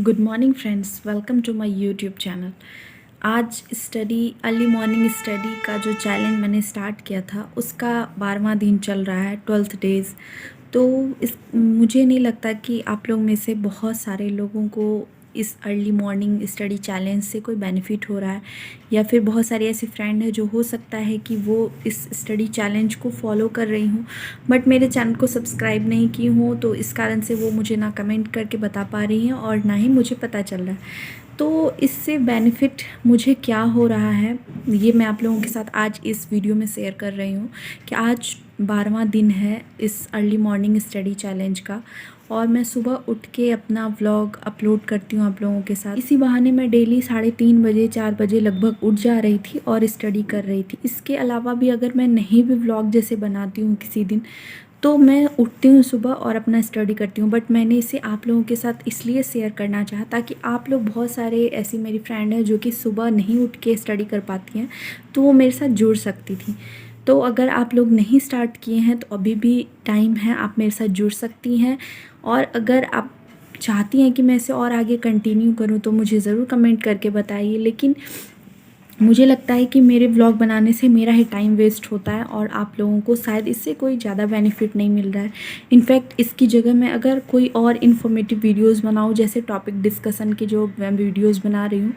Good morning friends, welcome to my YouTube channel. आज study early morning study का जो challenge मैंने start किया था उसका 12वां दिन चल रहा है, 12th डेज़। तो इस मुझे नहीं लगता कि आप लोग में से बहुत सारे लोगों को इस अर्ली मॉर्निंग स्टडी चैलेंज से कोई बेनिफिट हो रहा है, या फिर बहुत सारी ऐसी फ्रेंड है जो हो सकता है कि वो इस स्टडी चैलेंज को फॉलो कर रही हूँ बट मेरे चैनल को सब्सक्राइब नहीं की हूँ, तो इस कारण से वो मुझे ना कमेंट करके बता पा रही हैं और ना ही मुझे पता चल रहा है। तो इससे बेनिफिट मुझे क्या हो रहा है ये मैं आप लोगों के साथ आज इस वीडियो में शेयर कर रही हूँ कि आज 12वां दिन है इस अर्ली मॉर्निंग स्टडी चैलेंज का, और मैं सुबह उठ के अपना व्लॉग अपलोड करती हूँ आप लोगों के साथ। इसी बहाने मैं डेली 3:30 बजे 4 बजे लगभग उठ जा रही थी और स्टडी कर रही थी। इसके अलावा भी अगर मैं नहीं भी व्लॉग जैसे बनाती हूँ किसी दिन, तो मैं उठती हूँ सुबह और अपना स्टडी करती हूँ। बट मैंने इसे आप लोगों के साथ इसलिए शेयर करना चाहा ताकि आप लोग, बहुत सारे ऐसी मेरी फ्रेंड हैं जो कि सुबह नहीं उठ के स्टडी कर पाती हैं, तो वो मेरे साथ जुड़ सकती थी। तो अगर आप लोग नहीं स्टार्ट किए हैं तो अभी भी टाइम है, आप मेरे साथ जुड़ सकती हैं। और अगर आप चाहती हैं कि मैं इसे और आगे कंटिन्यू करूं तो मुझे ज़रूर कमेंट करके बताइए। लेकिन मुझे लगता है कि मेरे व्लॉग बनाने से मेरा ही टाइम वेस्ट होता है और आप लोगों को शायद इससे कोई ज़्यादा बेनिफिट नहीं मिल रहा है। इनफैक्ट इसकी जगह मैं अगर कोई और इन्फॉर्मेटिव वीडियोस बनाऊँ, जैसे टॉपिक डिस्कशन की जो मैं वीडियोस बना रही हूँ,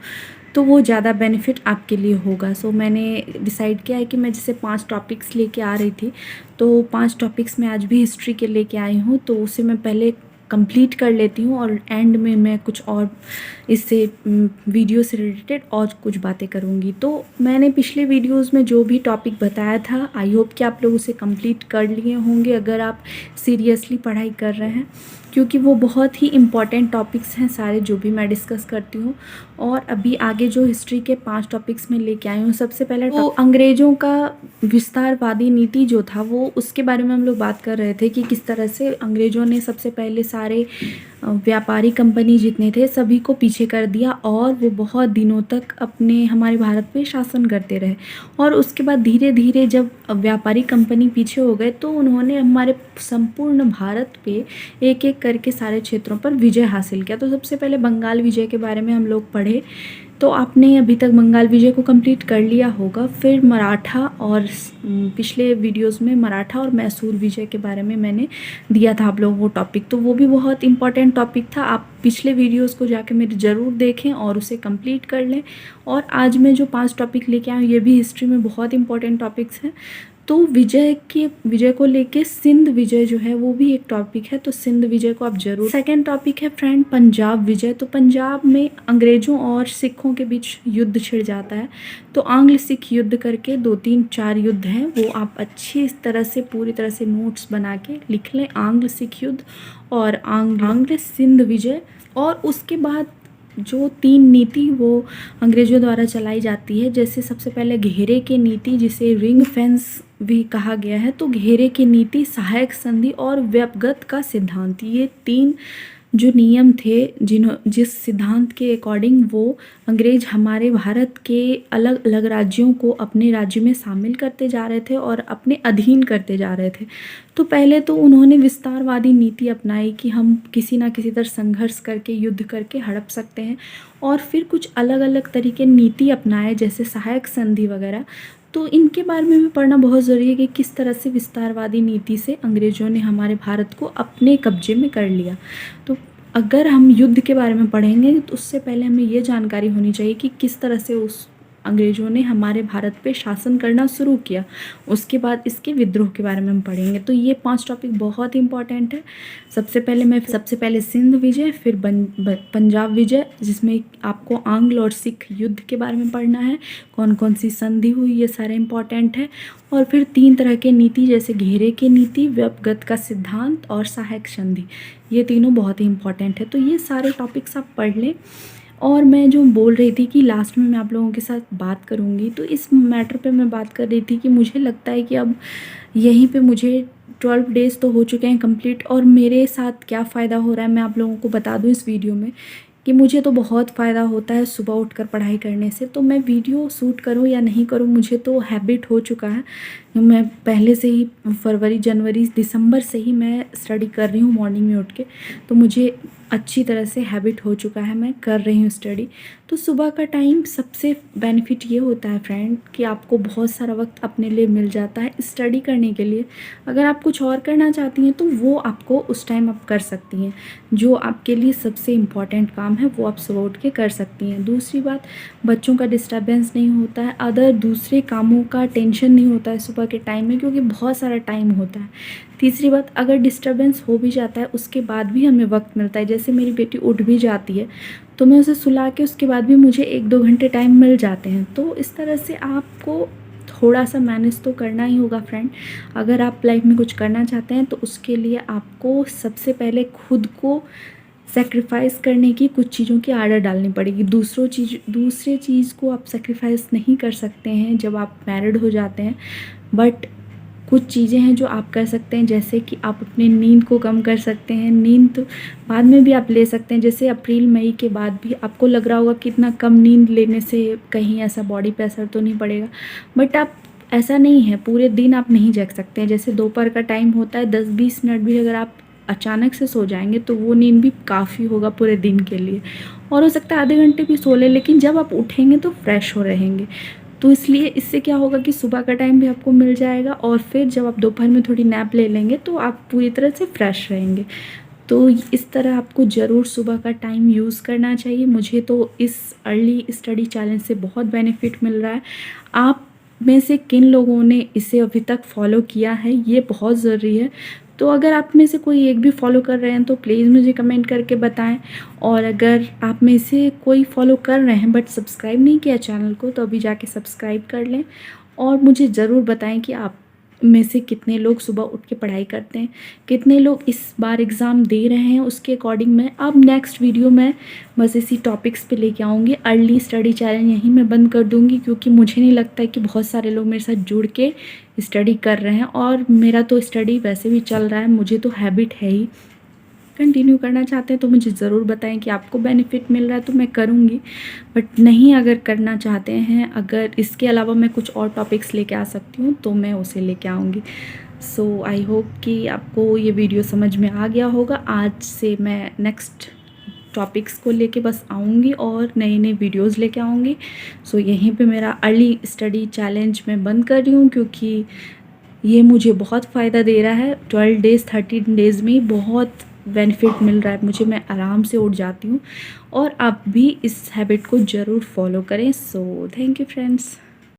तो वो ज़्यादा बेनिफिट आपके लिए होगा। सो मैंने डिसाइड किया है कि मैं जैसे 5 टॉपिक्स लेके आ रही थी, तो 5 टॉपिक्स में आज भी हिस्ट्री के लेके आई हूँ, तो उसे मैं पहले कंप्लीट कर लेती हूँ और एंड में मैं कुछ और इससे वीडियो से रिलेटेड और कुछ बातें करूँगी। तो मैंने पिछले वीडियोस में जो भी टॉपिक बताया था, आई होप कि आप लोग उसे कंप्लीट कर लिए होंगे अगर आप सीरियसली पढ़ाई कर रहे हैं, क्योंकि वो बहुत ही इम्पॉर्टेंट टॉपिक्स हैं सारे जो भी मैं डिस्कस करती हूँ। और अभी आगे जो हिस्ट्री के 5 टॉपिक्स में लेके आई हूँ, सबसे पहले तो अंग्रेज़ों का विस्तारवादी नीति जो था वो, उसके बारे में हम लोग बात कर रहे थे कि किस तरह से अंग्रेज़ों ने सबसे पहले सारे व्यापारी कंपनी जितने थे सभी को पीछे कर दिया और वो बहुत दिनों तक अपने हमारे भारत पे शासन करते रहे। और उसके बाद धीरे धीरे जब व्यापारी कंपनी पीछे हो गए तो उन्होंने हमारे संपूर्ण भारत पे एक एक करके सारे क्षेत्रों पर विजय हासिल किया। तो सबसे पहले बंगाल विजय के बारे में हम लोग पढ़े, तो आपने अभी तक बंगाल विजय को कंप्लीट कर लिया होगा। फिर मराठा, और पिछले वीडियोस में मराठा और मैसूर विजय के बारे में मैंने दिया था आप लोगों को टॉपिक, तो वो भी बहुत इंपॉर्टेंट टॉपिक था। आप पिछले वीडियोस को जाके मेरे ज़रूर देखें और उसे कंप्लीट कर लें। और आज मैं जो 5 टॉपिक लेके आई हूँ ये भी हिस्ट्री में बहुत इंपॉर्टेंट टॉपिक्स हैं। तो विजय को लेके सिंध विजय जो है वो भी एक टॉपिक है, तो सिंध विजय को आप जरूर। सेकंड टॉपिक है फ्रेंड पंजाब विजय। तो पंजाब में अंग्रेज़ों और सिखों के बीच युद्ध छिड़ जाता है, तो आंग्ल सिख युद्ध करके 2-3-4 युद्ध हैं, वो आप अच्छी इस तरह से पूरी तरह से नोट्स बना के लिख लें। आंग्ल सिख युद्ध और आंग्ल सिंध विजय। और उसके बाद जो 3 नीति वो अंग्रेज़ों द्वारा चलाई जाती है, जैसे सबसे पहले घेरे की नीति, जिसे रिंग फेंस भी कहा गया है। तो घेरे की नीति, सहायक संधि और व्यपगत का सिद्धांत, ये 3 जो नियम थे जिस सिद्धांत के अकॉर्डिंग वो अंग्रेज हमारे भारत के अलग अलग राज्यों को अपने राज्य में शामिल करते जा रहे थे और अपने अधीन करते जा रहे थे। तो पहले तो उन्होंने विस्तारवादी नीति अपनाई कि हम किसी ना किसी तरह संघर्ष करके युद्ध करके हड़प सकते हैं, और फिर कुछ अलग अलग तरीके नीति अपनाए जैसे सहायक संधि वगैरह। तो इनके बारे में भी पढ़ना बहुत ज़रूरी है कि किस तरह से विस्तारवादी नीति से अंग्रेज़ों ने हमारे भारत को अपने कब्जे में कर लिया। तो अगर हम युद्ध के बारे में पढ़ेंगे तो उससे पहले हमें ये जानकारी होनी चाहिए कि किस तरह से उस अंग्रेज़ों ने हमारे भारत पे शासन करना शुरू किया। उसके बाद इसके विद्रोह के बारे में हम पढ़ेंगे। तो ये 5 टॉपिक बहुत इंपॉर्टेंट है। सबसे पहले सिंध विजय, फिर पंजाब विजय, जिसमें आपको आंग्ल और सिख युद्ध के बारे में पढ़ना है, कौन कौन सी संधि हुई, ये सारे इंपॉर्टेंट है। और फिर 3 तरह के नीति जैसे घेरे की नीति, व्यपगत का सिद्धांत और सहायक संधि, ये तीनों बहुत ही इंपॉर्टेंट है। तो ये सारे टॉपिक्स आप पढ़ लें। और मैं जो बोल रही थी कि लास्ट में मैं आप लोगों के साथ बात करूँगी, तो इस मैटर पे मैं बात कर रही थी कि मुझे लगता है कि अब यहीं पे मुझे 12 डेज़ तो हो चुके हैं कंप्लीट, और मेरे साथ क्या फ़ायदा हो रहा है मैं आप लोगों को बता दूँ इस वीडियो में कि मुझे तो बहुत फ़ायदा होता है सुबह उठकर पढ़ाई करने से। तो मैं वीडियो शूट करूँ या नहीं करूँ, मुझे तो हैबिट हो चुका है। मैं पहले से ही फरवरी, जनवरी, दिसंबर से ही मैं स्टडी कर रही हूँ मॉर्निंग में उठ के। तो मुझे अच्छी तरह से हैबिट हो चुका है, मैं कर रही हूँ स्टडी। तो सुबह का टाइम सबसे बेनिफिट ये होता है फ्रेंड कि आपको बहुत सारा वक्त अपने लिए मिल जाता है स्टडी करने के लिए। अगर आप कुछ और करना चाहती हैं तो वो आपको उस टाइम आप कर सकती हैं। जो आपके लिए सबसे इम्पॉर्टेंट काम है वो आप सुबह उठ के कर सकती हैं। दूसरी बात, बच्चों का डिस्टर्बेंस नहीं होता है, अदर दूसरे कामों का टेंशन नहीं होता है सुबह के टाइम में, क्योंकि बहुत सारा टाइम होता है। तीसरी बात, अगर डिस्टर्बेंस हो भी जाता है उसके बाद भी हमें वक्त मिलता है। जैसे मेरी बेटी उठ भी जाती है तो मैं उसे सुला के उसके बाद भी मुझे 1-2 घंटे टाइम मिल जाते हैं। तो इस तरह से आपको थोड़ा सा मैनेज तो करना ही होगा फ्रेंड। अगर आप लाइफ में कुछ करना चाहते हैं तो उसके लिए आपको सबसे पहले खुद को सैक्रिफाइस करने की, कुछ चीज़ों की आदत डालनी पड़ेगी। दूसरे चीज़ को आप सैक्रिफाइस नहीं कर सकते हैं जब आप मैरिड हो जाते हैं, बट कुछ चीज़ें हैं जो आप कर सकते हैं। जैसे कि आप अपनी नींद को कम कर सकते हैं। नींद तो बाद में भी आप ले सकते हैं, जैसे अप्रैल मई के बाद भी आपको लग रहा होगा कि इतना कम नींद लेने से कहीं ऐसा बॉडी पे असर तो नहीं पड़ेगा, बट आप ऐसा नहीं है, पूरे दिन आप नहीं जग सकते हैं। जैसे दोपहर का टाइम होता है, 10-20 मिनट भी अगर आप अचानक से सो जाएंगे तो वो नींद भी काफ़ी होगा पूरे दिन के लिए। और हो सकता है आधे घंटे भी सो ले, लेकिन जब आप उठेंगे तो फ्रेश हो रहेंगे। तो इसलिए इससे क्या होगा कि सुबह का टाइम भी आपको मिल जाएगा, और फिर जब आप दोपहर में थोड़ी नैप ले लेंगे तो आप पूरी तरह से फ्रेश रहेंगे। तो इस तरह आपको ज़रूर सुबह का टाइम यूज़ करना चाहिए। मुझे तो इस अर्ली स्टडी चैलेंज से बहुत बेनिफिट मिल रहा है। आप में से किन लोगों ने इसे अभी तक फॉलो किया है, ये बहुत ज़रूरी है। तो अगर आप में से कोई एक भी फॉलो कर रहे हैं तो प्लीज़ मुझे कमेंट करके बताएं। और अगर आप में से कोई फॉलो कर रहे हैं बट सब्सक्राइब नहीं किया चैनल को, तो अभी जाके सब्सक्राइब कर लें। और मुझे ज़रूर बताएं कि आप में से कितने लोग सुबह उठ के पढ़ाई करते हैं, कितने लोग इस बार एग्ज़ाम दे रहे हैं। उसके अकॉर्डिंग मैं अब नेक्स्ट वीडियो में बस इसी टॉपिक्स पे लेके आऊँगी। अर्ली स्टडी चैलेंज यहीं मैं बंद कर दूँगी, क्योंकि मुझे नहीं लगता है कि बहुत सारे लोग मेरे साथ जुड़ के स्टडी कर रहे हैं। और मेरा तो स्टडी वैसे भी चल रहा है, मुझे तो हैबिट है ही। कंटिन्यू करना चाहते हैं तो मुझे ज़रूर बताएं कि आपको बेनिफिट मिल रहा है तो मैं करूँगी, बट नहीं अगर करना चाहते हैं, अगर इसके अलावा मैं कुछ और टॉपिक्स लेके आ सकती हूँ तो मैं उसे लेके आऊँगी। सो आई होप कि आपको ये वीडियो समझ में आ गया होगा। आज से मैं नेक्स्ट टॉपिक्स को लेके बस आऊँगी और नए नए वीडियोज़ लेके आऊँगी। सो यहीं पे मेरा अर्ली स्टडी चैलेंज मैं बंद कर रही हूँ, क्योंकि ये मुझे बहुत फ़ायदा दे रहा है। 12 डेज़ 13 डेज़ में बहुत बेनिफिट मिल रहा है मुझे, मैं आराम से उठ जाती हूँ। और आप भी इस हैबिट को ज़रूर फॉलो करें। So thank you friends.